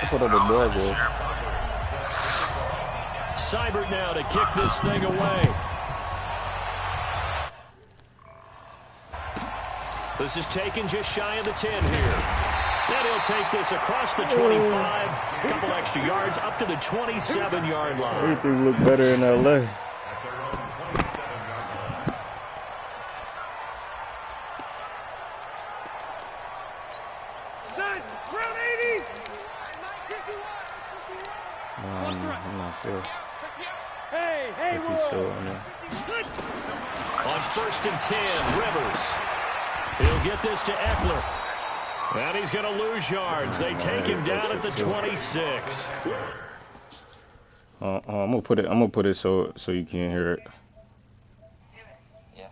put up a buzzer. Seibert now to kick this thing away. This is taken just shy of the 10 here. And he'll take this across the 25, a couple extra yards up to the 27-yard line. Everything look better in LA. I'm not sure. If he's still in there. On 1st and 10, Rivers. He'll get this to Eckler. And he's going to lose yards. They take him down at the 26. I'm gonna put it so you can't hear it. Yeah.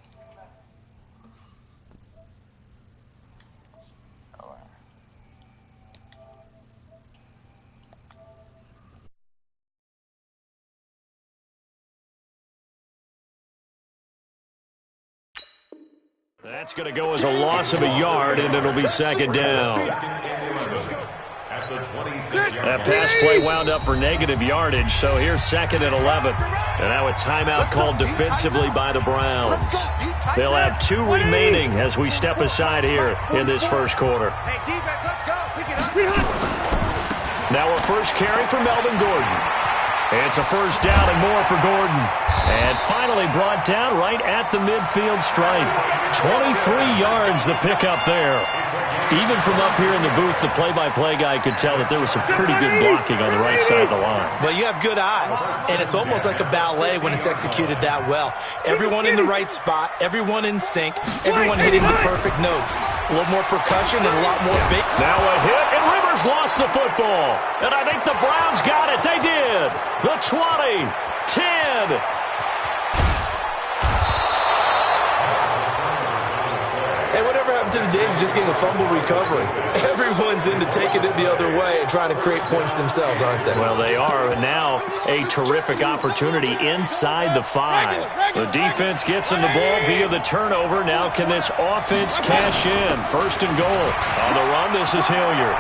That's going to go as a loss of a yard, and it'll be 2nd down. That pass play wound up for negative yardage, so here's 2nd and 11. And now a timeout called defensively by the Browns. They'll have 2 remaining as we step aside here in this first quarter. Now a first carry for Melvin Gordon. It's a 1st down and more for Gordon. And finally brought down right at the midfield stripe. 23 yards the pickup there. Even from up here in the booth, the play-by-play guy could tell that there was some pretty good blocking on the right side of the line. Well, you have good eyes, and it's almost like a ballet when it's executed that well. Everyone in the right spot, everyone in sync, everyone hitting the perfect notes. A little more percussion and a lot more big. Now a hit, and Rivers lost the football. And I think the Browns got it. They did. The 20, 10. Hey, whatever happened to the days of just getting a fumble recovery? Everyone's into taking it the other way and trying to create points themselves, aren't they? Well, they are. And now a terrific opportunity inside the 5. The defense gets them the ball via the turnover. Now can this offense cash in? 1st and goal. On the run, this is Hilliard.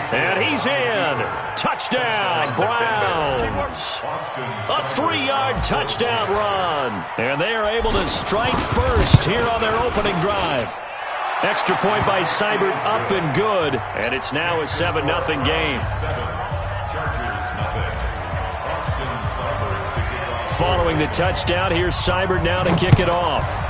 And he's in. Touchdown, Browns. A 3-yard touchdown run. And they are able to strike first here on their opening drive. Extra point by Seibert, up and good. And it's now a 7-0 game. Following the touchdown, here's Seibert now to kick it off.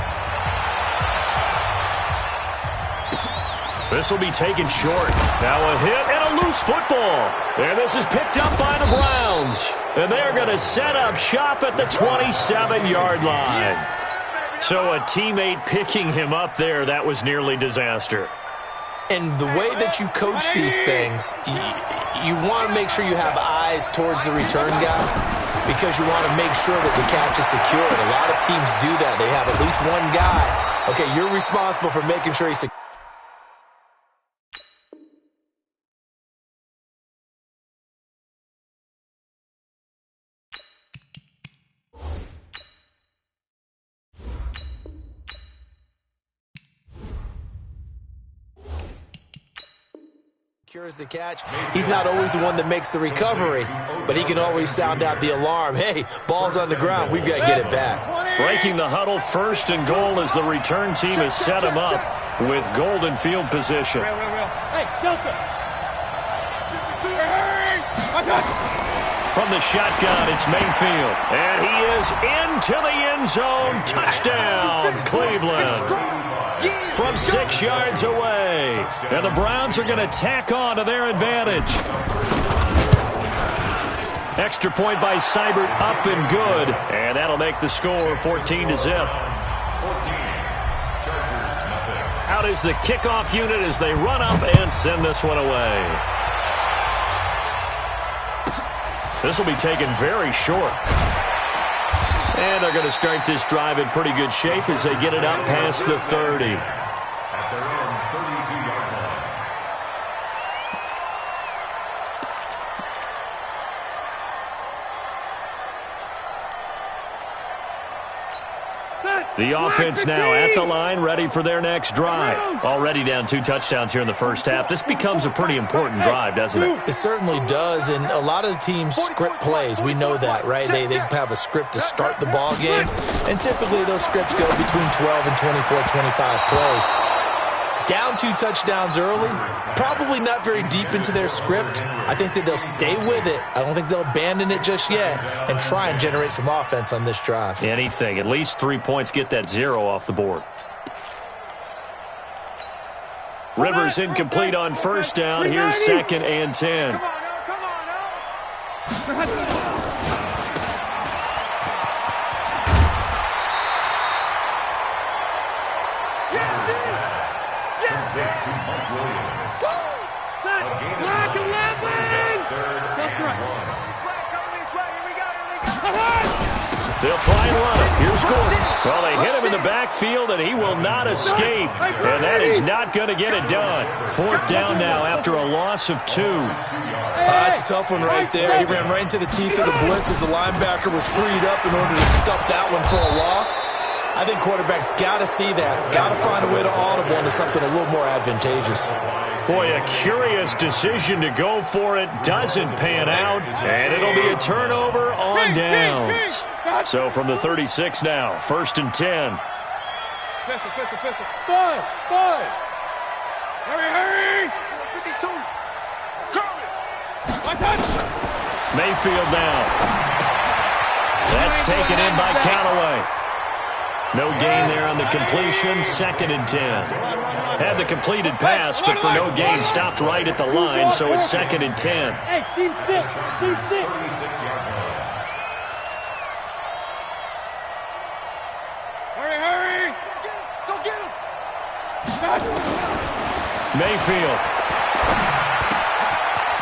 This will be taken short. Now a hit and a loose football. And this is picked up by the Browns. And they're going to set up shop at the 27-yard line. So a teammate picking him up there, that was nearly disaster. And the way that you coach these things, you want to make sure you have eyes towards the return guy because you want to make sure that the catch is secured. A lot of teams do that. They have at least one guy. Okay, you're responsible for making sure he's secure. Secures the catch. He's not always the one that makes the recovery, but he can always sound out the alarm. Hey, ball's on the ground. We've got to get it back. Breaking the huddle, 1st and goal as the return team has set him up with golden field position. Hey, Delta. From the shotgun, it's Mayfield. And he is into the end zone. Touchdown, Cleveland. From 6 yards away. And the Browns are going to tack on to their advantage. Extra point by Seibert, up and good. And that'll make the score 14-0. Out is the kickoff unit as they run up and send this one away. This will be taken very short. And they're going to start this drive in pretty good shape as they get it up past the 30. The offense now at the line, ready for their next drive. Already down 2 touchdowns here in the first half. This becomes a pretty important drive, doesn't it? It certainly does, and a lot of the teams script plays. We know that, right? They have a script to start the ball game, and typically those scripts go between 12 and 24, 25 plays. Down 2 touchdowns early, probably not very deep into their script. I think that they'll stay with it. I don't think they'll abandon it just yet and try and generate some offense on this drive. Anything. At least 3 points, get that 0 off the board. Rivers incomplete on first down. Here's 2nd and 10. Come on. They'll try and run it. Here's Gordon. Well, they hit him in the backfield, and he will not escape. And that is not going to get it done. 4th down now after a loss of 2. That's a tough one right there. He ran right into the teeth of the blitz as the linebacker was freed up in order to stop that one for a loss. I think quarterbacks got to see that. Got to find a way to audible into something a little more advantageous. Boy, a curious decision to go for it. Doesn't pan out, and it'll be a turnover on downs. So from the 36 now, 1st and 10. Pistol. 5. Hurry. 52. Mayfield now. That's taken in by Callaway. No gain there on the completion. 2nd and 10. Had the completed pass, but for no gain, stopped right at the line, so it's 2nd and 10. Hey, Steve 6. Hurry. Go get him. Mayfield.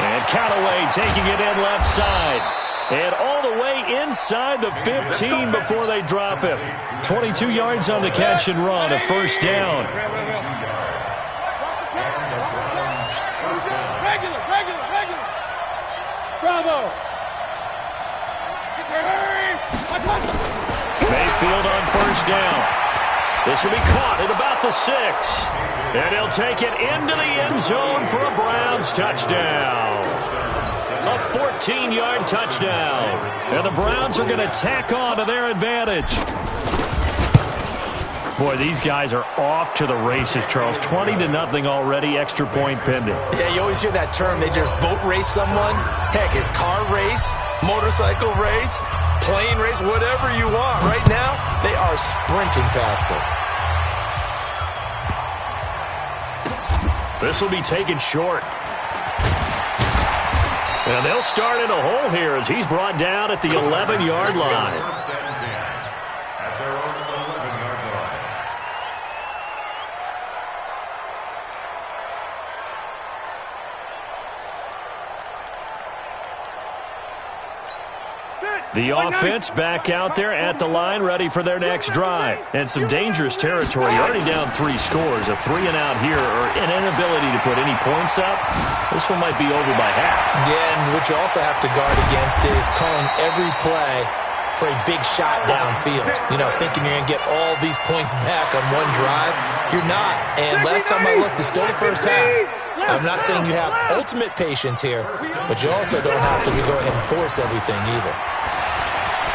And Callaway taking it in left side. And all the way inside the 15 before they drop him. 22 yards on the catch and run, a 1st down. Regular. Bravo. Mayfield on 1st down. This will be caught at about the 6. And he'll take it into the end zone for a Browns touchdown. A 14-yard touchdown. And the Browns are going to tack on to their advantage. Boy, these guys are off to the races, Charles. 20-0 already, extra point pending. Yeah, you always hear that term. They just boat race someone. Heck, it's car race, motorcycle race, plane race, whatever you want. Right now, they are sprinting past them. This will be taken short. And they'll start in a hole here as he's brought down at the 11-yard line. The offense back out there at the line, ready for their next drive. And some dangerous territory, already down 3 scores. A 3 and out here, or an inability to put any points up. This one might be over by half. Yeah, and what you also have to guard against is calling every play for a big shot downfield. You know, thinking you're going to get all these points back on one drive. You're not. And last time I looked, it's still the first half. I'm not saying you have ultimate patience here, but you also don't have to go ahead and force everything either.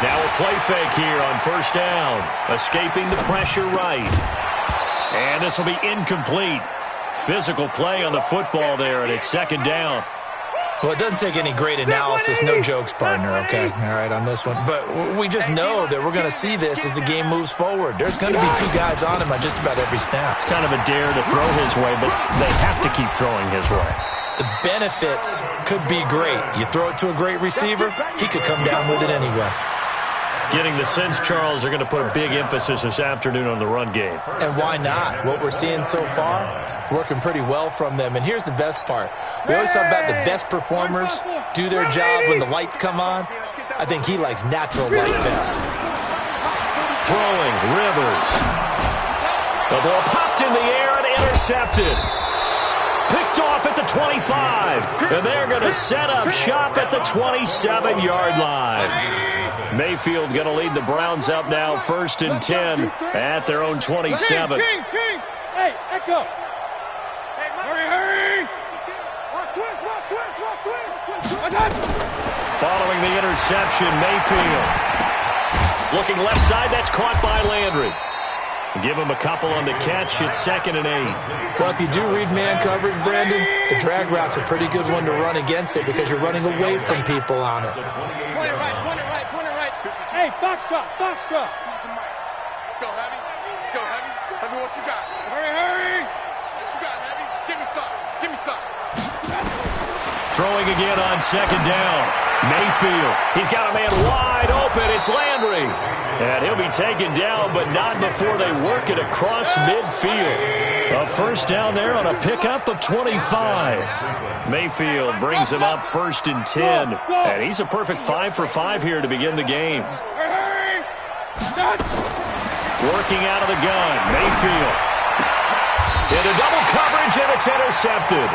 Now a play fake here on 1st down. Escaping the pressure right. And this will be incomplete. Physical play on the football there, and it's 2nd down. Well, it doesn't take any great analysis. No jokes, partner, okay? All right, on this one. But we just know that we're going to see this as the game moves forward. There's going to be 2 guys on him on just about every snap. It's kind of a dare to throw his way, but they have to keep throwing his way. The benefits could be great. You throw it to a great receiver, he could come down with it anyway. Getting the sense, Charles, they're going to put a big emphasis this afternoon on the run game. And why not? What we're seeing so far, it's working pretty well from them. And here's the best part. We always talk about the best performers do their job when the lights come on. I think he likes natural light best. Throwing, Rivers. The ball popped in the air and intercepted. Picked off at the the 25. And they're going to set up shop at the 27-yard line. Mayfield going to lead the Browns up now 1st and 10 at their own 27. King. Hey, echo. Hurry. Watch twist. Following the interception, Mayfield. Looking left side, that's caught by Landry. Give him a couple on the catch. It's 2nd and 8. Well, if you do read man coverage, Brandon, the drag route's a pretty good one to run against it because you're running away from people on it. Point it right. Hey, box drop. Let's go, Heavy. Heavy, what you got? Hurry. What you got, Heavy? Give me some. Throwing again on 2nd down. Mayfield. He's got a man wide open. It's Landry. And he'll be taken down, but not before they work it across midfield. A 1st down there on a pickup of 25. Mayfield brings him up 1st and 10. And he's a perfect 5 for 5 here to begin the game. Hurry. Working out of the gun. Mayfield. Into double coverage, and it's intercepted.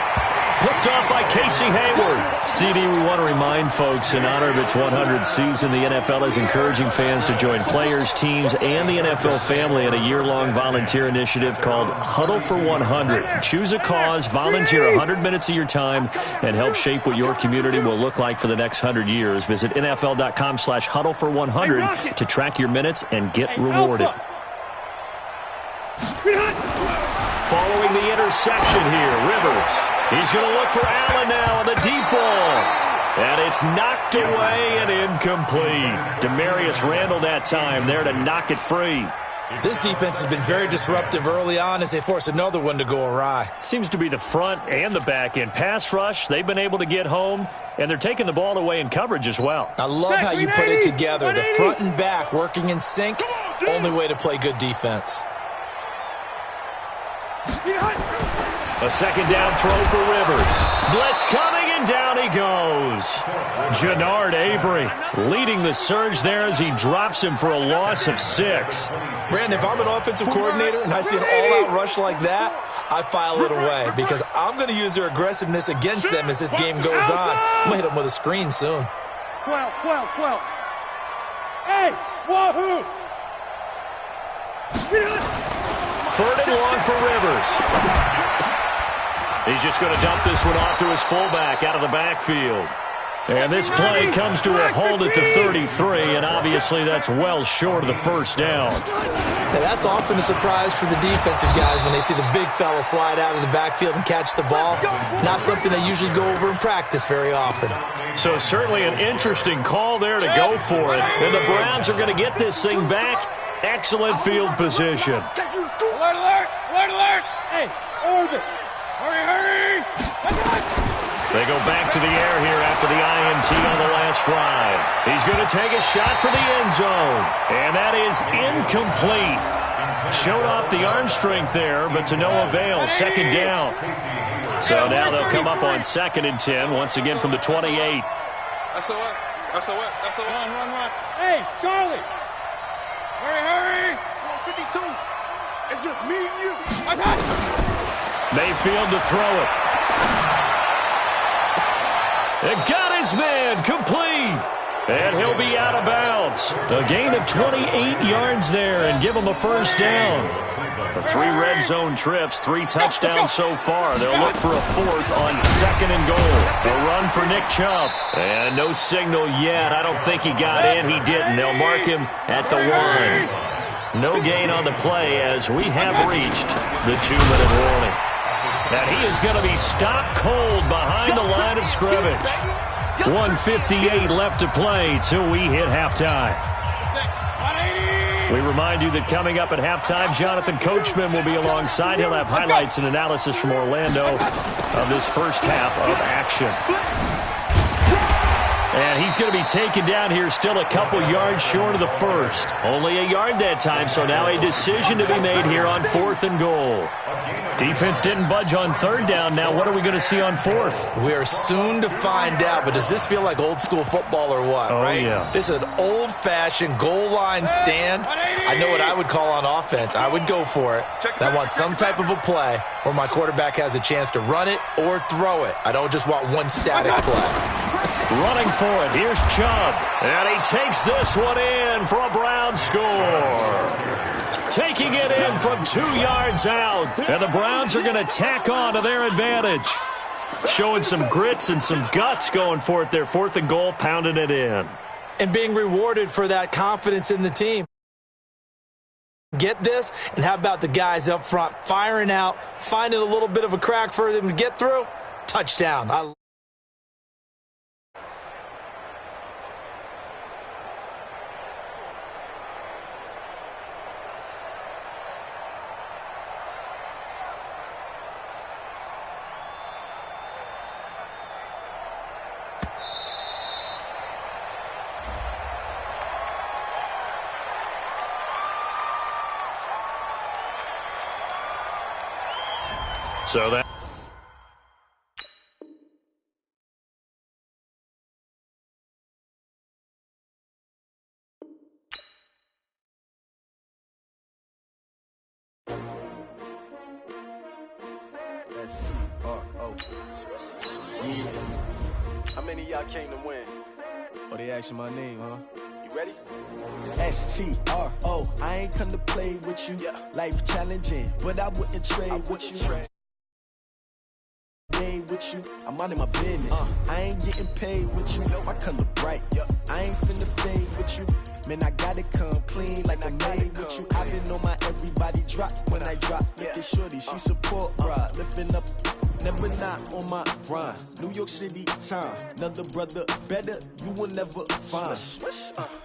Picked off by Casey Hayward. CD, we want to remind folks, in honor of its 100th season, the NFL is encouraging fans to join players, teams, and the NFL family in a year-long volunteer initiative called Huddle for 100. Choose a cause, volunteer 100 minutes of your time, and help shape what your community will look like for the next 100 years. Visit NFL.com/huddle for 100 to track your minutes and get rewarded. Following the interception here, Rivers. He's going to look for Allen now on the deep ball. And it's knocked away and incomplete. Demarius Randall that time there to knock it free. This defense has been very disruptive early on as they force another one to go awry. Seems to be the front and the back end. Pass rush, they've been able to get home, and they're taking the ball away in coverage as well. I love how you put it together. The front and back working in sync, only way to play good defense. A 2nd down throw for Rivers. Blitz coming, and down he goes. Jannard Avery leading the surge there as he drops him for a loss of 6. Brandon, if I'm an offensive coordinator and I see an all-out rush like that, I file it away because I'm going to use their aggressiveness against them as this game goes on. I'm going to hit them with a screen soon. 12. Hey, wahoo! 3rd and long for Rivers. He's just going to dump this one off to his fullback out of the backfield. And this play comes to a hold at the 33, and obviously that's well short of the 1st down. Now that's often a surprise for the defensive guys when they see the big fella slide out of the backfield and catch the ball. Not something they usually go over in practice very often. So certainly an interesting call there to go for it. And the Browns are going to get this thing back. Excellent field position. Alert! Hey, orbit! Hurry! They go back to the air here after the INT on the last drive. He's going to take a shot for the end zone. And that is incomplete. Showed off the arm strength there, but to no avail. 2nd down. So now they'll come up on 2nd and 10, once again from the 28. SOS. Run. Hey, Charlie! Hurry! 52. It's just me and you. Mayfield to throw it. It got his man complete. And he'll be out of bounds. A gain of 28 yards there and give him a 1st down. 3 red zone trips, 3 touchdowns so far. They'll look for a 4th on 2nd and goal. A run for Nick Chubb. And no signal yet. I don't think he got in. He didn't. They'll mark him at the 1. No gain on the play as we have reached the 2-minute warning. And he is going to be stopped cold behind the line of scrimmage. 1:58 left to play till we hit halftime. We remind you that coming up at halftime, Jonathan Coachman will be alongside. He'll have highlights and analysis from Orlando of this first half of action. And he's going to be taken down here still a couple yards short of the first. Only a yard that time, so now a decision to be made here on 4th and goal. Defense didn't budge on 3rd down. Now what are we going to see on 4th? We are soon to find out, but does this feel like old school football or what, right? Yeah. This is an old-fashioned goal line stand. I know what I would call on offense. I would go for it. And I want some type of a play where my quarterback has a chance to run it or throw it. I don't just want one static play. Running for it, here's Chubb. And he takes this one in for a Brown score. Taking it in from 2 yards out. And the Browns are going to tack on to their advantage. Showing some grits and some guts going for it there. 4th and goal, pounding it in. And being rewarded for that confidence in the team. Get this, and how about the guys up front firing out, finding a little bit of a crack for them to get through? Touchdown. So that How many of y'all came to win? Oh, they asking my name, huh? You ready? STRO. I ain't come to play with you. Life challenging, but I wouldn't trade with you. With you, I'm out of my business. I ain't getting paid with you. My color bright. I ain't finna fade with you. Man, I gotta come clean like I made with you. I've been on my everybody drop when I drop. Look at shorty, she support ride. Lifting up, never not on my grind. New York City time, another brother better you will never find.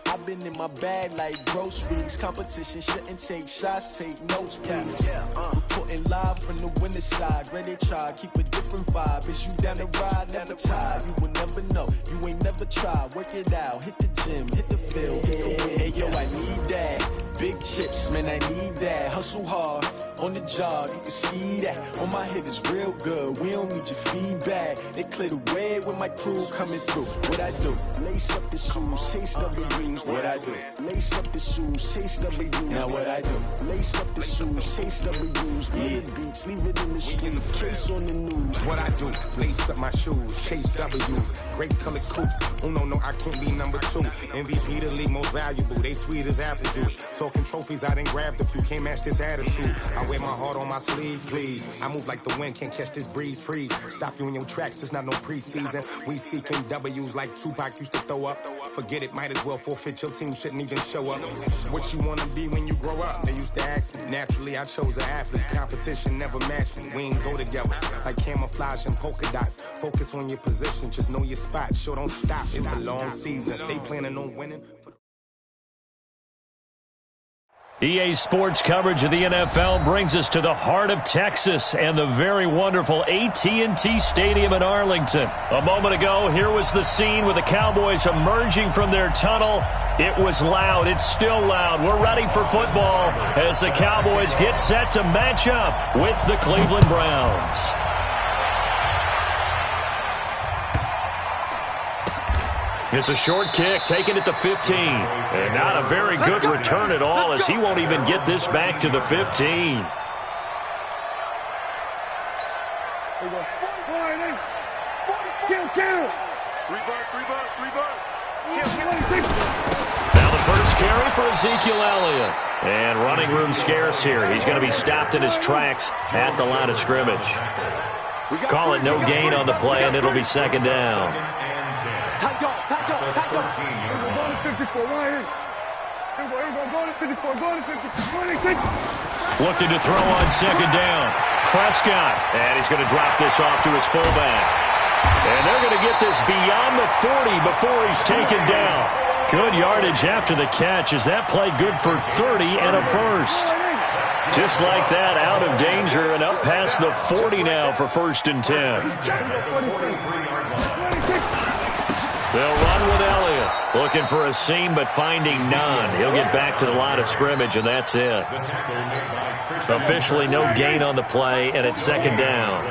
I've been in my bag like groceries. Competition shouldn't take shots, take notes, please. Reporting live from the winter side. Ready to try, keep a different vibe. Is you down the ride, never tired. You will never know, you ain't never tried. Work it out, hit the gym, hit the field. Hey yo, I need that. Big chips, man, I need that. Hustle hard, on the job, you can see that. On my head is real good, we don't need your feedback. They clear the way with my crew coming through. What I do? Lace up the shoes, chase W's. What I do? Lace up the shoes, chase W's. Now what I do? Lace up the shoes, chase W's. Yeah, beats, leave it in the street, case on the news. What I do? Lace up my shoes, chase W's. Great colored coops. Oh no, I can't be number 2. MVP the league most valuable. They sweet as apple juice. Talking trophies, I done grabbed a few. Can't match this attitude. I wear my heart on my sleeve, please. I move like the wind, can't catch this breeze. Freeze. Stop you in your tracks. There's not no preseason. We seeking W's like Tupac used to throw up. Forget it, might as well forfeit. Your team shouldn't even show up. What you wanna be when you grow up? They used to ask me. Naturally, I chose an athlete. Competition never matched me. We ain't go together like camouflage and polka dots. Focus on your position, just know your spot. Sure, don't stop. It's a long season. They planning on winning. EA Sports coverage of the NFL brings us to the heart of Texas and the very wonderful AT&T Stadium in Arlington. A moment ago, here was the scene with the Cowboys emerging from their tunnel. It was loud. It's still loud. We're ready for football as the Cowboys get set to match up with the Cleveland Browns. It's a short kick, taken at the 15. And not a very good return at all as he won't even get this back to the 15. Now the first carry for Ezekiel Elliott. And running room scarce here. He's going to be stopped in his tracks at the line of scrimmage. Call it no gain on the play, and it'll be second down. Tight dog. We're going to 54, right here. We're going to 54, going to 54. Looking to throw on second down. Prescott, and he's going to drop this off to his fullback. And they're going to get this beyond the 40 before he's taken down. Good yardage after the catch as that play good for 30 and a first. Just like that, out of danger and up past the 40 now for 1st and 10. They'll run with Elliott. Looking for a seam, but finding none. He'll get back to the line of scrimmage, and that's it. Officially no gain on the play, and it's second down.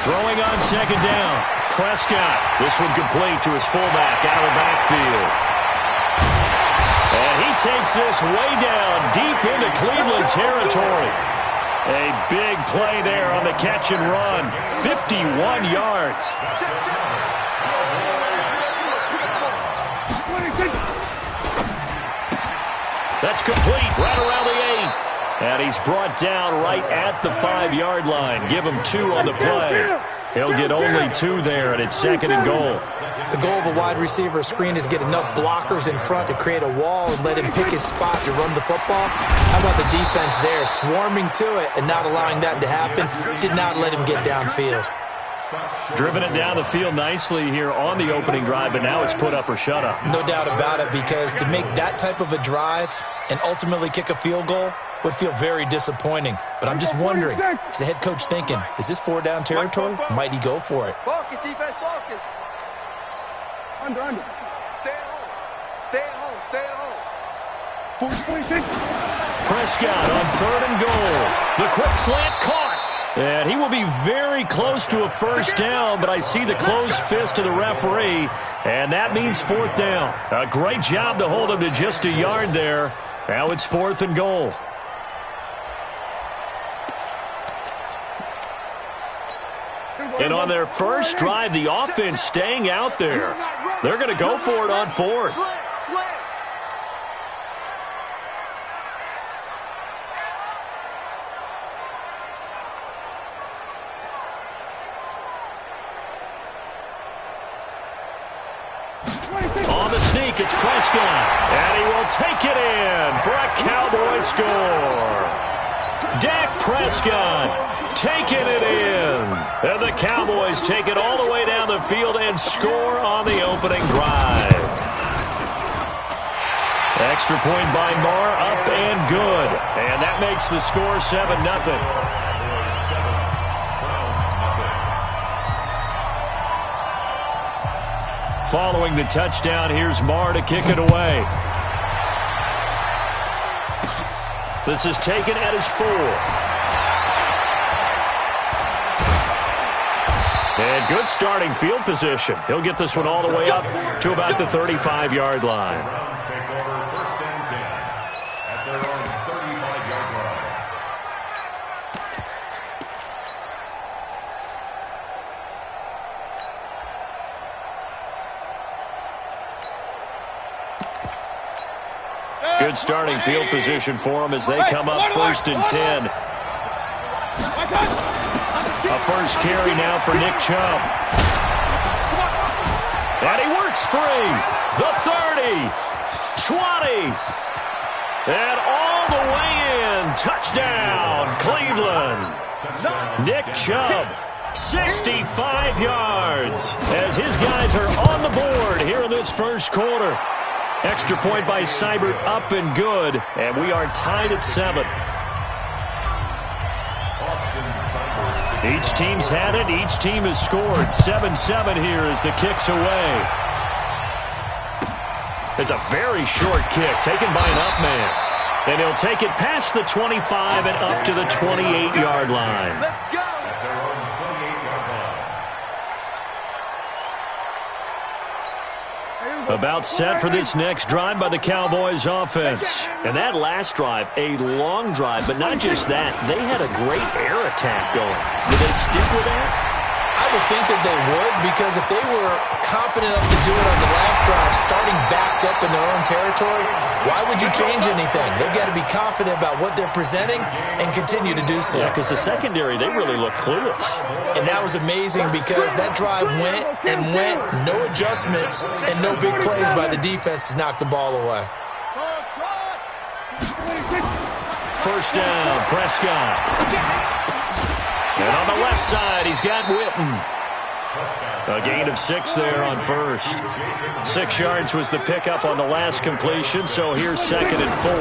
Throwing on second down. Prescott. This one complete to his fullback out of the backfield. And he takes this way down deep into Cleveland territory. A big play there on the catch and run. 51 yards. That's complete right around the 8. And he's brought down right at the 5-yard line. Give him 2 on the play. He'll get only 2 there, and it's second and goal. The goal of a wide receiver screen is get enough blockers in front to create a wall and let him pick his spot to run the football. How about the defense there, swarming to it and not allowing that to happen? Did not let him get downfield. Driven it down the field nicely here on the opening drive, but now it's put up or shut up. No doubt about it, because to make that type of a drive and ultimately kick a field goal would feel very disappointing. But I'm just wondering, is the head coach thinking, is this 4-down territory? Might he go for it? Focus, defense, focus. Under. Stay at home. Stay at home. Stay at home. 46. Prescott on 3rd and goal. The quick slant caught. And he will be very close to a first down, but I see the closed fist of the referee, and that means 4th down. A great job to hold him to just a yard there. Now it's 4th and goal. And on their first drive, the offense staying out there. They're going to go for it on 4th. On the sneak, it's Prescott. And he will take it in for a Cowboy score. Dak Prescott taking it in. And the Cowboys take it all the way down the field and score on the opening drive. Extra point by Marr, up and good. And that makes the score 7-0. Following the touchdown, here's Marr to kick it away. This is taken at his 4. And good starting field position. He'll get this one all the way up to about the 35-yard line. Good starting field position for them as they come up 1st and 10. A first carry now for Nick Chubb. And he works free. The 30, 20, and all the way in. Touchdown, Cleveland. Nick Chubb, 65 yards as his guys are on the board here in this first quarter. Extra point by Seibert, up and good, and we are tied at 7. Each team's had it. Each team has scored. 7-7 here as the kick's away. It's a very short kick taken by an up man. And he'll take it past the 25 and up to the 28-yard line. Let's go. About set for this next drive by the Cowboys offense. And that last drive, a long drive, but not just that. They had a great air attack going. Did they stick with that? I would think that they would, because if they were competent enough to do it on the last drive, starting backed up in their own territory, why would you change anything? They've got to be confident about what they're presenting and continue to do so. Yeah, because the secondary, they really look clueless. And that was amazing because that drive went and went, no adjustments and no big plays by the defense to knock the ball away. First down, Prescott. And on the left side, he's got Witten. A gain of 6 there on first. 6 yards was the pickup on the last completion, so here's 2nd and 4.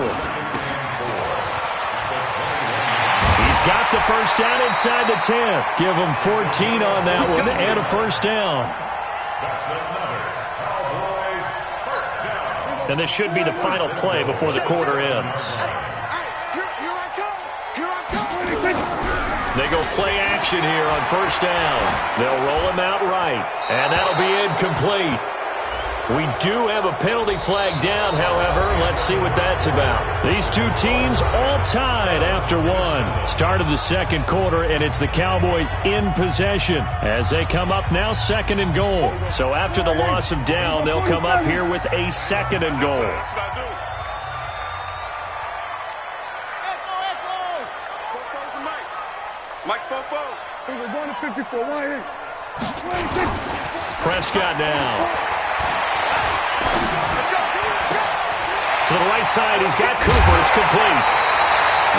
He's got the first down inside the 10. Give them 14 on that one and a first down. And this should be the final play before the quarter ends. They go play action here on first down. They'll roll him out right, and that'll be incomplete. We do have a penalty flag down, however. Let's see what that's about. These two teams all tied after one. Start of the second quarter, and it's the Cowboys in possession as they come up now second and goal. So after the loss of down, they'll come up here with a second and goal. Mike's Popo. We're going to 54. Right here. Prescott now. To the right side, he's got Cooper. It's complete.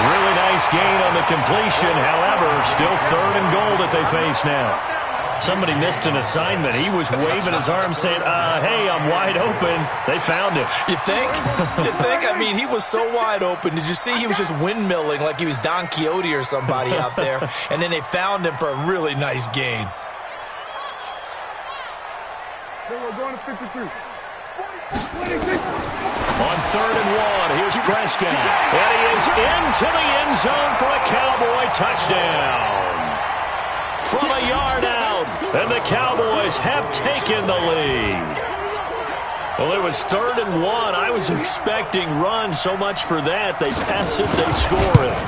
Really nice gain on the completion. However, still third and goal that they face now. Somebody missed an assignment. He was waving his arm saying, hey, I'm wide open. They found him. You think? You think? I mean, he was so wide open. Did you see he was just windmilling like he was Don Quixote or somebody out there? And then they found him for a really nice gain. We're going to 53. On third and one, here's Prescott. And he is into the end zone for a Cowboy touchdown. From a yard out, and the Cowboys have taken the lead. Well, it was third and one. I was expecting run, so much for that. They pass it, they score it.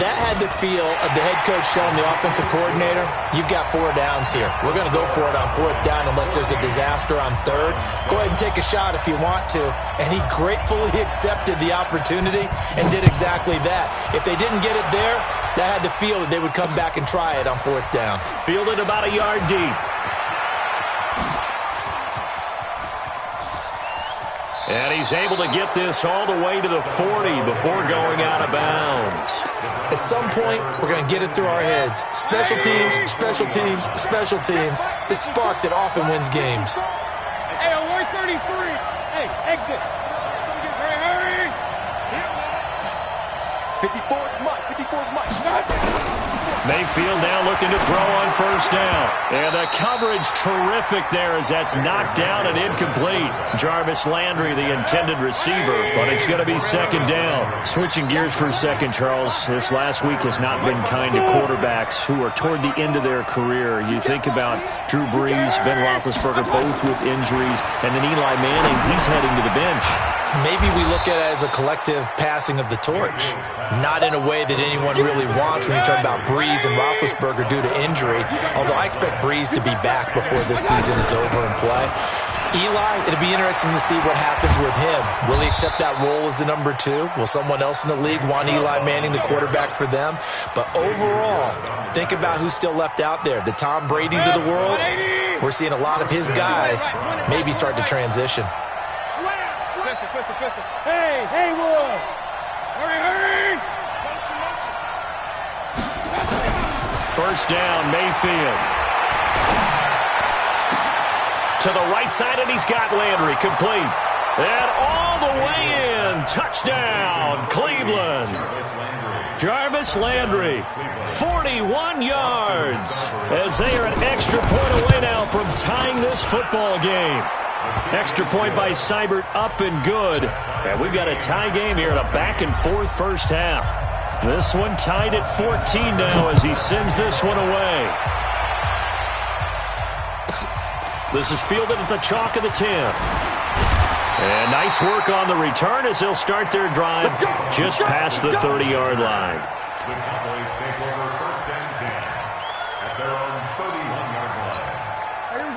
That had the feel of the head coach telling the offensive coordinator, you've got 4 downs here. We're going to go for it on 4th down unless there's a disaster on 3rd. Go ahead and take a shot if you want to. And he gratefully accepted the opportunity and did exactly that. If they didn't get it there, that had the feel that they would come back and try it on 4th down. Fielded about a yard deep. And he's able to get this all the way to the 40 before going out of bounds. At some point, we're going to get it through our heads. Special teams, special teams, special teams. The spark that often wins games. Hey, on 133. Hey, exit. Hurry, hurry. 54's Mike. 54's Mike. Mayfield now looking to throw on first down. And the coverage terrific there as that's knocked down and incomplete. Jarvis Landry, the intended receiver, but it's going to be second down. Switching gears for a second, Charles. This last week has not been kind to quarterbacks who are toward the end of their career. You think about Drew Brees, Ben Roethlisberger, both with injuries, and then Eli Manning, he's heading to the bench. Maybe we look at it as a collective passing of the torch, not in a way that anyone really wants when you talk about Brees and Roethlisberger due to injury, although I expect Brees to be back before this season is over and play. Eli, it'll be interesting to see what happens with him. Will he accept that role as the number 2? Will someone else in the league want Eli Manning, the quarterback for them? But overall, think about who's still left out there. The Tom Brady's of the world, we're seeing a lot of his guys maybe start to transition. Hey, Haywood! Hurry, hurry! First down, Mayfield. To the right side, and he's got Landry complete. And all the way in. Touchdown, Cleveland. Jarvis Landry, 41 yards, as they are an extra point away now from tying this football game. Extra point by Seibert, up and good. And we've got a tie game here in a back-and-forth first half. This one tied at 14 now as he sends this one away. This is fielded at the chalk of the 10. And nice work on the return as they'll start their drive just past the 30-yard line. The Cowboys take over first and 10 at their own 31-yard line.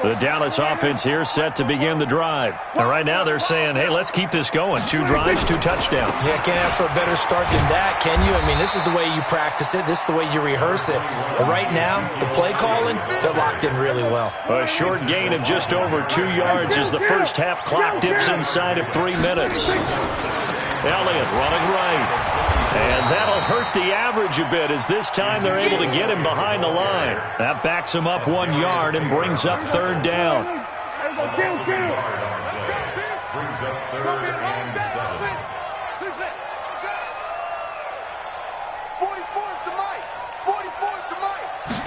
The Dallas offense here set to begin the drive. And right now they're saying, hey, let's keep this going. 2 drives, 2 touchdowns. Yeah, can't ask for a better start than that, can you? I mean, this is the way you practice it. This is the way you rehearse it. But right now, the play calling, they're locked in really well. A short gain of just over 2 yards as the first half clock dips inside of 3 minutes. Elliott running right. And that'll hurt the average a bit as this time they're able to get him behind the line. That backs him up 1 yard and brings up third down. Brings up third and 7. 44's to Mike.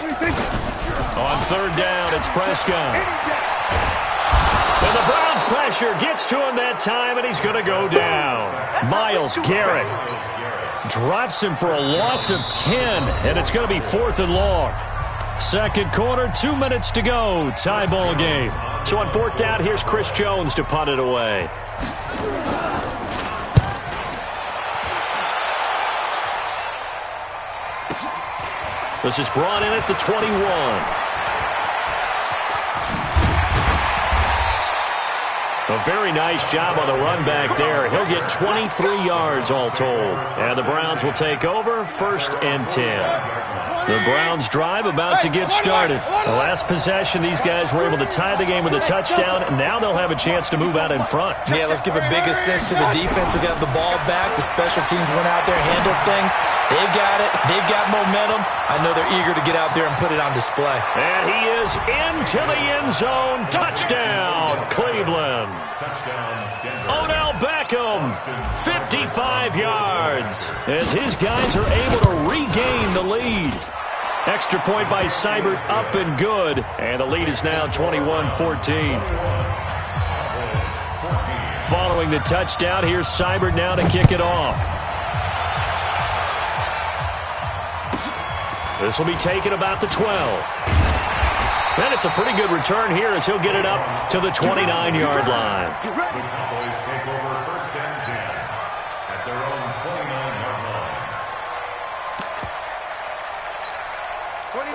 On third down, it's Prescott. And the Browns' pressure gets to him that time, and he's going to go down. Myles Garrett drops him for a loss of 10, and it's going to be 4th and long. Second quarter, 2 minutes to go. Tie ball game. So on 4th down, here's Chris Jones to punt it away. This is brought in at the 21. A very nice job on the run back there. He'll get 23 yards all told. And the Browns will take over, 1st and 10. The Browns drive about to get started. The last possession, these guys were able to tie the game with a touchdown. Now they'll have a chance to move out in front. Yeah, let's give a big assist to the defense who got the ball back. The special teams went out there, handled things. They've got it. They've got momentum. I know they're eager to get out there and put it on display. And he is into the end zone. Touchdown, Cleveland. Odell Beckham, 55 yards, as his guys are able to regain the lead. Extra point by Seibert, up and good, and the lead is now 21-14. Following the touchdown, here's Seibert now to kick it off. This will be taken about the 12. And it's a pretty good return here as he'll get it up to the 29-yard line. The Cowboys take over 1st and 10 at their own 29-yard line.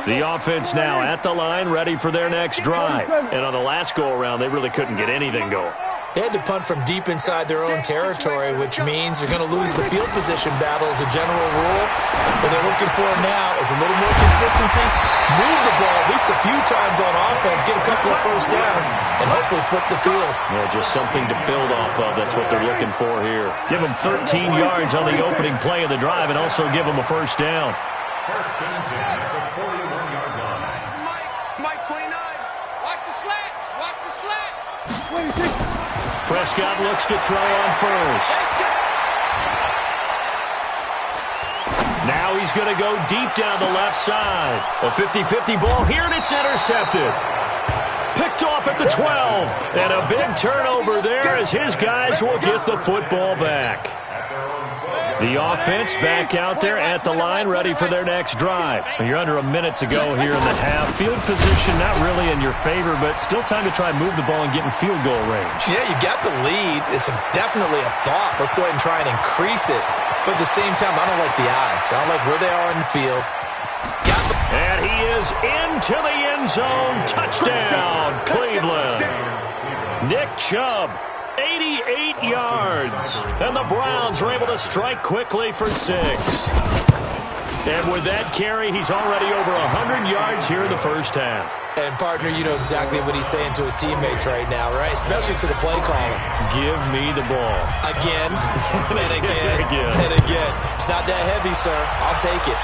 The offense now at the line, ready for their next drive. And on the last go-around, they really couldn't get anything going. They had to punt from deep inside their own territory, which means they're going to lose the field position battle as a general rule. What they're looking for now is a little more consistency, move the ball at least a few times on offense, get a couple of first downs, and hopefully flip the field. Yeah, just something to build off of. That's what they're looking for here. Give them 13 yards on the opening play of the drive and also give them a first down. 1st and 10 at the 41-yard line. Mike 29. Watch the slats. Watch the slats. Prescott looks to throw on first. Now he's going to go deep down the left side. A 50-50 ball here, and it's intercepted. Picked off at the 12. And a big turnover there as his guys will get the football back. The offense back out there at the line, ready for their next drive. You're under a minute to go here in the half. Field position not really in your favor, but still time to try and move the ball and get in field goal range. Yeah, you got the lead. It's definitely a thought. Let's go ahead and try and increase it. But at the same time, I don't like the odds. I don't like where they are in the field. And he is into the end zone. Touchdown, Cleveland. Nick Chubb, 88 yards. And the Browns are able to strike quickly for 6. And with that carry, he's already over 100 yards here in the first half. And, partner, you know exactly what he's saying to his teammates right now, right? Especially to the play caller. Give me the ball. Again, and again, and again. It's not that heavy, sir. I'll take it.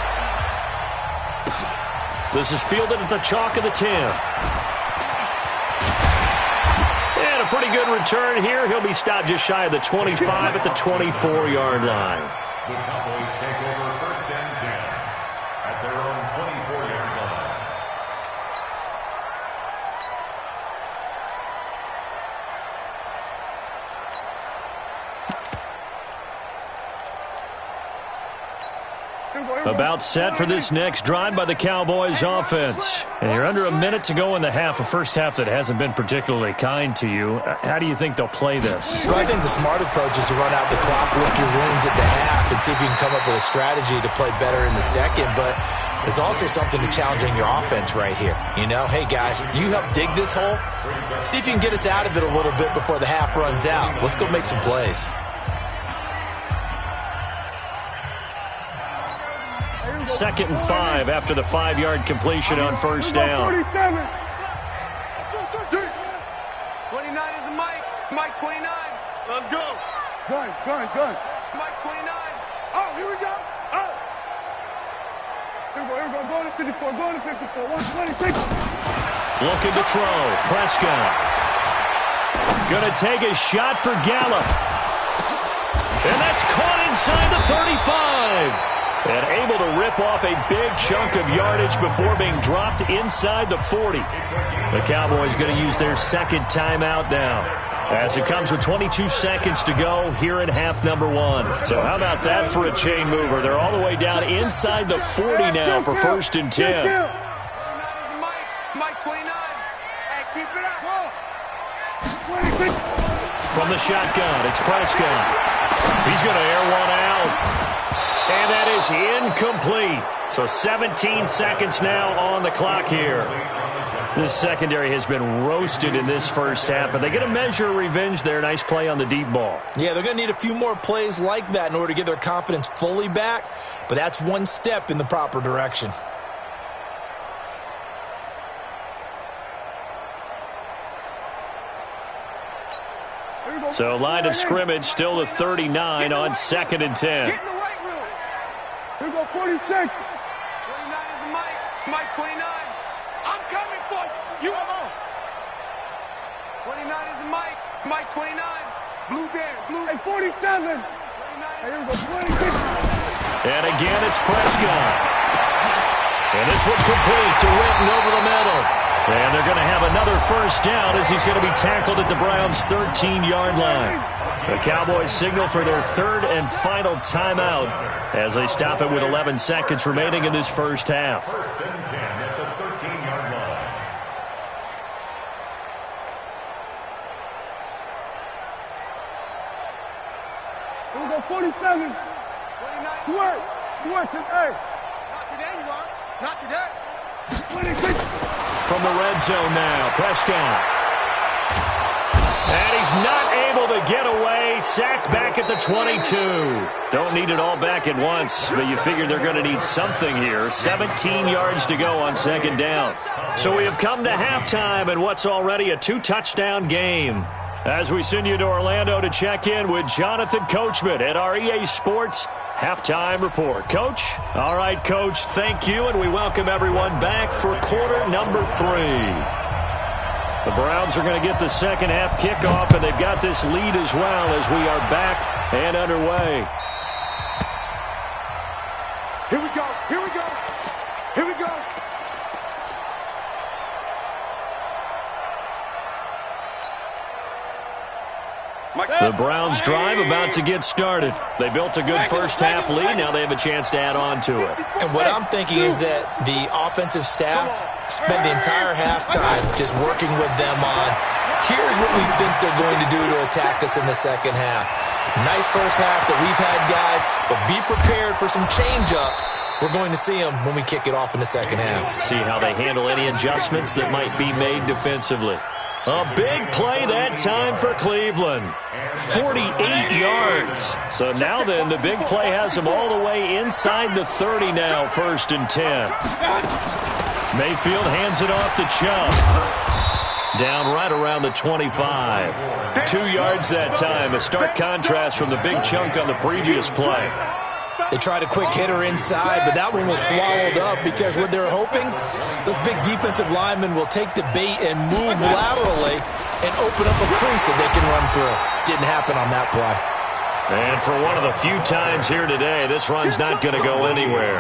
This is fielded at the chalk of the 10. And a pretty good return here. He'll be stopped just shy of the 25 at the 24-yard line. The Cowboys take over 1st and 10 at their own 24-yard line. About set for this next drive by the Cowboys offense. And you're under a minute to go in the half, a first half that hasn't been particularly kind to you. How do you think they'll play this? Well, I think the smart approach is to run out the clock, lick your wounds at the half, and see if you can come up with a strategy to play better in the second. But there's also something to challenging your offense right here. You know, hey, guys, you help dig this hole. See if you can get us out of it a little bit before the half runs out. Let's go make some plays. Second and 5 after the 5-yard completion on first down. 29 is a Mike. Mike 29. Let's go. Gun. Mike 29. Oh, here we go. Oh. Here we go. Go to 54. Go to 54. 126. Looking to throw. Prescott. Going to take a shot for Gallup. And that's caught inside the 35. And able to rip off a big chunk of yardage before being dropped inside the 40. The Cowboys going to use their second timeout now, as it comes with 22 seconds to go here in half number 1. So how about that for a chain mover? They're all the way down inside the 40 now for 1st and 10. Mike 29. Hey, keep it up. From the shotgun, it's Prescott. He's going to air one out. And that is incomplete. So 17 seconds now on the clock here. This secondary has been roasted in this first half, but they get a measure of revenge there. Nice play on the deep ball. Yeah, they're going to need a few more plays like that in order to get their confidence fully back, but that's one step in the proper direction. So line of scrimmage still the 39 on 2nd and 10. Get in the right room. Here we go, 46. 29 is Mike. Mike 29. I'm coming for you. You alone. 29 is Mike. Mike 29. Blue there. Blue. Hey, 47. Hey, here we go, 26. And again, it's Prescott. And this one complete to Witten over the middle. And they're going to have another first down as he's going to be tackled at the Browns' 13-yard line. The Cowboys signal for their third and final timeout as they stop it with 11 seconds remaining in this first half. 1st and 10 at the 13-yard line. Here we go, 47. 29. Swear. Swear to, hey. Not today, you are. Not today. 26. From the red zone now, Prescott. And he's not able to get away. Sacked back at the 22. Don't need it all back at once, but you figure they're going to need something here. 17 yards to go on 2nd down. So we have come to halftime in what's already a 2-touchdown game. As we send you to Orlando to check in with Jonathan Coachman at our EA Sports Halftime Report. Coach? All right, Coach, thank you, and we welcome everyone back for quarter number 3. The Browns are going to get the second half kickoff, and they've got this lead as well as we are back and underway. Here we go. Here we go. Here we go. The Browns drive about to get started. They built a good first half lead. Now they have a chance to add on to it. And what I'm thinking is that the offensive staff spent the entire halftime just working with them on, here's what we think they're going to do to attack us in the second half. Nice first half that we've had, guys, but be prepared for some change-ups. We're going to see them when we kick it off in the second half. See how they handle any adjustments that might be made defensively. A big play that time for Cleveland. 48 yards. So now then, the big play has them all the way inside the 30 now, 1st and 10. Mayfield hands it off to Chubb. Down right around the 25. 2 yards that time. A stark contrast from the big chunk on the previous play. They tried a quick hitter inside, but that one was swallowed up because what they're hoping, those big defensive linemen will take the bait and move laterally and open up a crease that they can run through. Didn't happen on that play. And for one of the few times here today, this run's not going to go anywhere.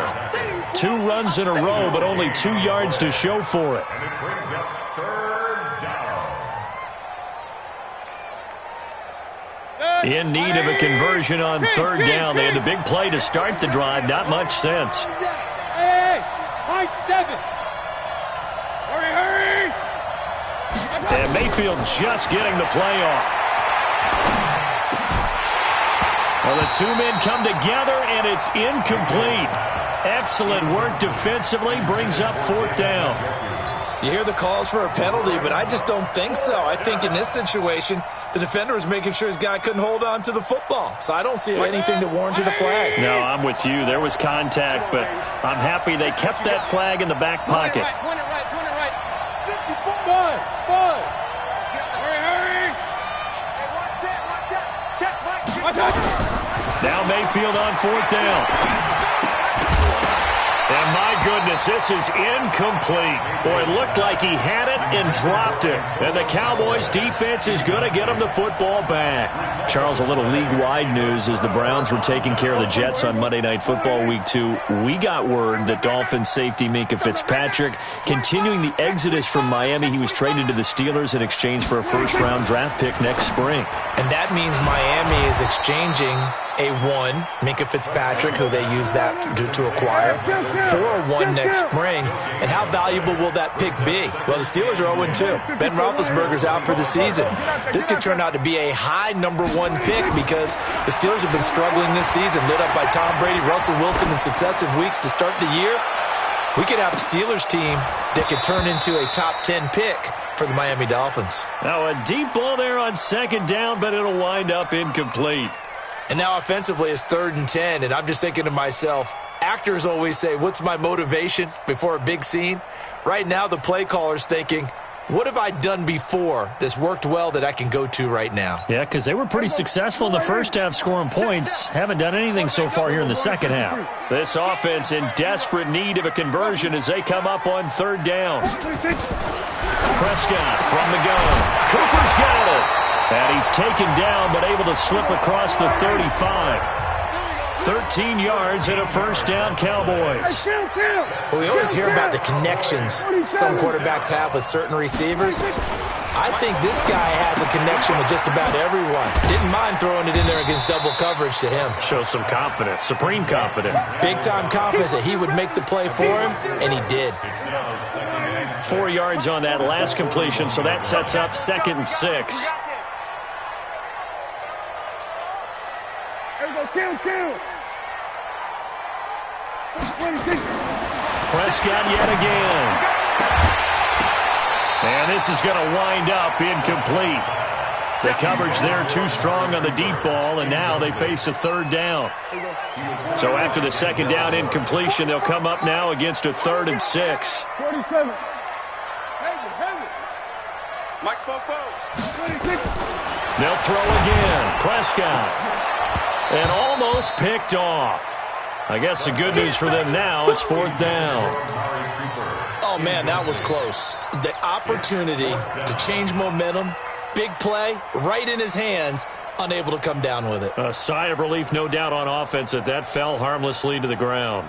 2 runs in a row, but only 2 yards to show for it. And it brings up 3rd down. In need of a conversion on 3rd down. They had the big play to start the drive. Not much sense. Hey, high 7. Hurry. And Mayfield just getting the play off. Well, the 2 men come together, and it's incomplete. Excellent work defensively. Brings up 4th down. You hear the calls for a penalty, but I just don't think so. I think in this situation, the defender was making sure his guy couldn't hold on to the football. So I don't see anything to warrant the flag. No, I'm with you. There was contact, but I'm happy they kept that flag in the back pocket. Point it right. 54. Bud. Hurry. Hey, watch that. Check, Mike. Watch out. Now Mayfield on 4th down. And my goodness, this is incomplete. Boy, it looked like he had it and dropped it. And the Cowboys defense is going to get him the football back. Charles, a little league-wide news as the Browns were taking care of the Jets on Monday Night Football Week 2. We got word that Dolphins safety Minkah Fitzpatrick continuing the exodus from Miami. He was traded to the Steelers in exchange for a first-round draft pick next spring. And that means Miami is exchanging a 1, Minkah Fitzpatrick, who they used that to acquire, for a 1 next spring. And how valuable will that pick be? Well, the Steelers are 0-2. Ben Roethlisberger's out for the season. This could turn out to be a high number 1 pick because the Steelers have been struggling this season, lit up by Tom Brady, Russell Wilson in successive weeks to start the year. We could have a Steelers team that could turn into a top 10 pick for the Miami Dolphins. Now a deep ball there on second down, but it'll wind up incomplete. And now offensively it's 3rd and 10, and I'm just thinking to myself, actors always say, what's my motivation before a big scene? Right now the play caller's thinking, what have I done before that's worked well that I can go to right now? Yeah, because they were pretty successful in the first half scoring points. Haven't done anything so far here in the second half. This offense in desperate need of a conversion as they come up on 3rd down. Prescott from the gun. Cooper's got it. And he's taken down but able to slip across the 35. 13 yards and a first down, Cowboys. Well, we always hear about the connections some quarterbacks have with certain receivers. I think this guy has a connection with just about everyone. Didn't mind throwing it in there against double coverage to him. Shows some confidence, supreme confidence. Big-time confidence that he would make the play for him, and he did. 4 yards on that last completion, so that sets up 2nd and 6. Prescott yet again. And this is going to wind up incomplete. The coverage there too strong on the deep ball, and now they face a 3rd down. So after the 2nd down incompletion, they'll come up now against a 3rd and 6. They'll throw again. Prescott. And almost picked off. I guess the good news for them now, it's 4th down. Oh, man, that was close. The opportunity to change momentum, big play, right in his hands, unable to come down with it. A sigh of relief, no doubt, on offense that fell harmlessly to the ground.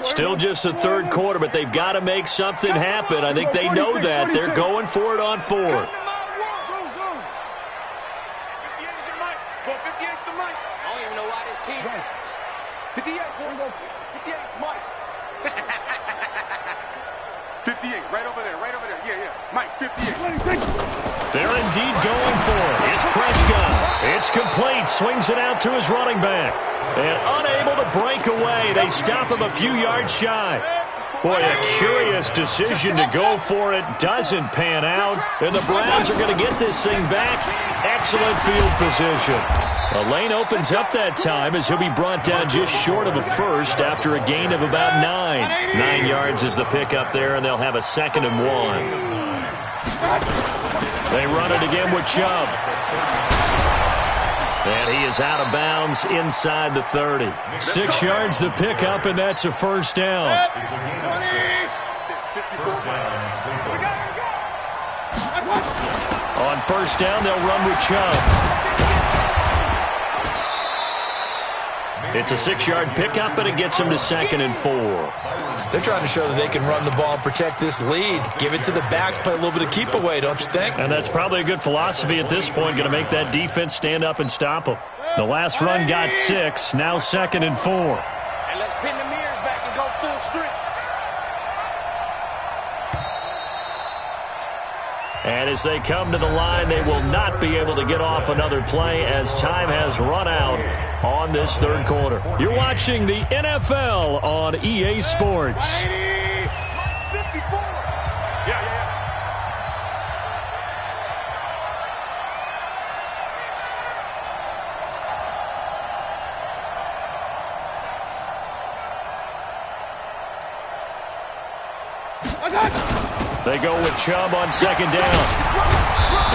Still just the 3rd quarter, but they've got to make something happen. I think they know that. They're going for it on 4th. They're indeed going for it. It's Prescott. It's complete. Swings it out to his running back. And unable to break away. They stop him a few yards shy. Boy, a curious decision to go for it. Doesn't pan out. And the Browns are going to get this thing back. Excellent field position. A lane opens up that time as he'll be brought down just short of a first after a gain of about 9. 9 yards is the pickup there, and they'll have a 2nd and 1. They run it again with Chubb. And he is out of bounds inside the 30. 6 yards the pickup, and that's a first down. On first down, they'll run with Chubb. It's a 6-yard pickup, but it gets them to 2nd and 4. They're trying to show that they can run the ball and protect this lead. Give it to the backs, play a little bit of keep away, don't you think? And that's probably a good philosophy at this point, going to make that defense stand up and stop them. The last run got 6, now 2nd and 4. And let's pin the mirrors back and go full strength. And as they come to the line, they will not be able to get off another play as time has run out on this 3rd quarter. You're watching the NFL on EA Sports. 54. They go with Chubb on 2nd down.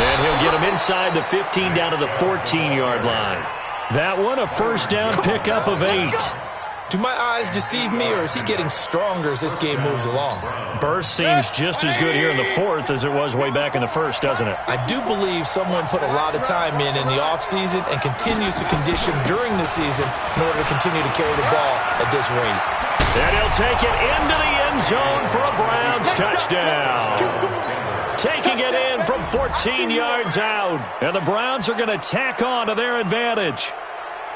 And he'll get him inside the 15 down to the 14-yard line. That one a first down pickup of 8. Do my eyes deceive me, or is he getting stronger as this game moves along? Burst seems just as good here in the fourth as it was way back in the first, doesn't it? I do believe someone put a lot of time in the offseason and continues to condition during the season in order to continue to carry the ball at this rate. And he'll take it into the end zone for a Browns touchdown. Taking it in from 14 yards out. And the Browns are going to tack on to their advantage.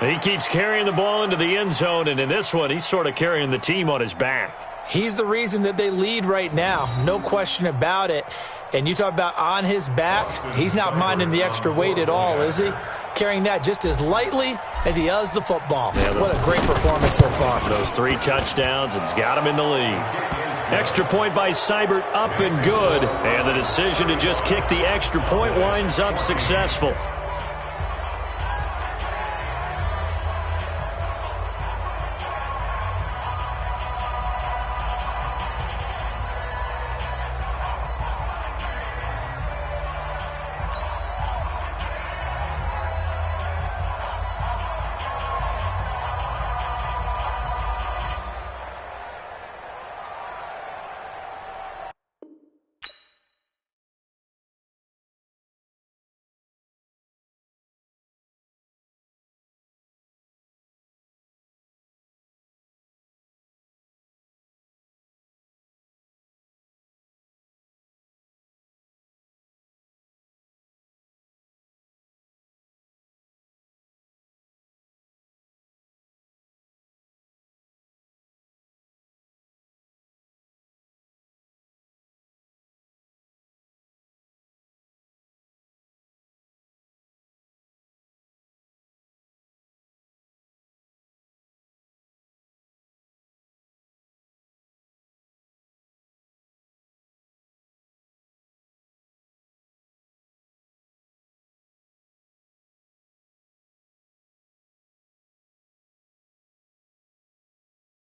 He keeps carrying the ball into the end zone, and in this one, he's sort of carrying the team on his back. He's the reason that they lead right now, no question about it. And you talk about on his back, he's not minding the extra weight at all, is he? Carrying that just as lightly as he does the football. Yeah, what a great performance so far. Those 3 touchdowns, it's got him in the lead. Extra point by Seibert, up and good. And the decision to just kick the extra point winds up successful.